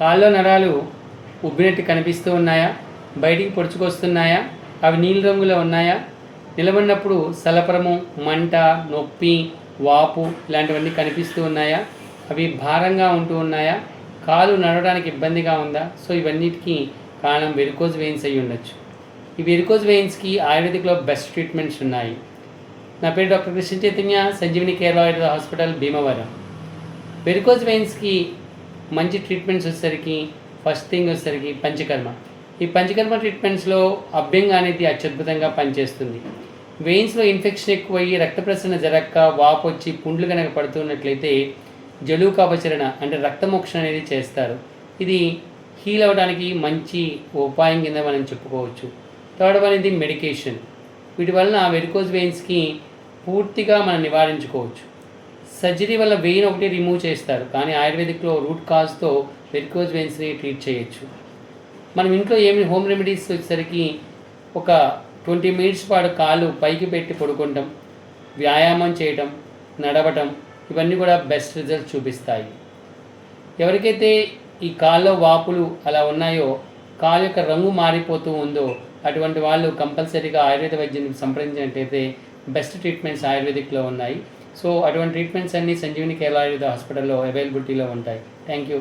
కాళ్ళలో నరాలు ఉబ్బినట్టు కనిపిస్తూ ఉన్నాయా? బయటికి పొడుచుకొస్తున్నాయా? అవి నీలి రంగులో ఉన్నాయా? నిలబడినప్పుడు సలపరము, మంట, నొప్పి, వాపు ఇలాంటివన్నీ కనిపిస్తూ ఉన్నాయా? అవి భారంగా ఉంటూ ఉన్నాయా? కాలు నడవడానికి ఇబ్బందిగా ఉందా? సో ఇవన్నిటికీ కారణం వెరికోజ్ వెయిన్స్ అయి ఉండొచ్చు. ఈ వెరికోజ్ వెయిన్స్కి ఆయుర్వేదిక్లో బెస్ట్ ట్రీట్మెంట్స్ ఉన్నాయి. నా పేరు doctor Krishna Chaitanya, Sanjeevini care Ayurveda hospital, Bhimavaram. Varicose వెయిన్స్కి మంచి ట్రీట్మెంట్స్ వచ్చేసరికి ఫస్ట్ థింగ్ వచ్చేసరికి పంచకర్మ. ఈ పంచకర్మ ట్రీట్మెంట్స్లో అభ్యంగా అనేది అత్యద్భుతంగా పనిచేస్తుంది. వెయిన్స్లో ఇన్ఫెక్షన్ ఎక్కువయ్యి రక్త ప్రసరణ జరగక వాపు వచ్చి పుండ్లు కనుక పడుతున్నట్లయితే జలూకాపచరణ అంటే రక్తమోక్షణ అనేది చేస్తారు. ఇది హీల్ అవ్వడానికి మంచి ఉపాయం కింద మనం చెప్పుకోవచ్చు. థర్డ్ అనేది మెడికేషన్. వీటి వలన వెరికోజ్ వెయిన్స్కి పూర్తిగా మనం నివారించుకోవచ్చు. సర్జరీ వల్ల వెయిన్ ఒకటి రిమూవ్ చేస్తారు, కానీ ఆయుర్వేదిక్లో రూట్ కాజ్తో వెరికోజ్ వెయిన్స్ని ట్రీట్ చేయొచ్చు. మనం ఇంట్లో ఏమి హోమ్ రెమెడీస్ వచ్చేసరికి ఒక 20 మినిట్స్ పాటు కాళ్ళు పైకి పెట్టి పడుకుంటాం, వ్యాయామం చేయటం, నడవటం, ఇవన్నీ కూడా బెస్ట్ రిజల్ట్ చూపిస్తాయి. ఎవరికైతే ఈ కాళ్ళలో వాపులు అలా ఉన్నాయో, కాలు యొక్క రంగు మారిపోతూ ఉందో అటువంటి వాళ్ళు కంపల్సరీగా ఆయుర్వేద వైద్యుని సంప్రదించినట్టయితే బెస్ట్ ట్రీట్మెంట్స్ ఆయుర్వేదిక్లో ఉన్నాయి. సో అటువంటి ట్రీట్మెంట్స్ అన్నీ సంజీవిని కేరళ ఆయుర్వేద హాస్పిటల్లో అవైలబిలిటీలో ఉంటాయి. Thank you.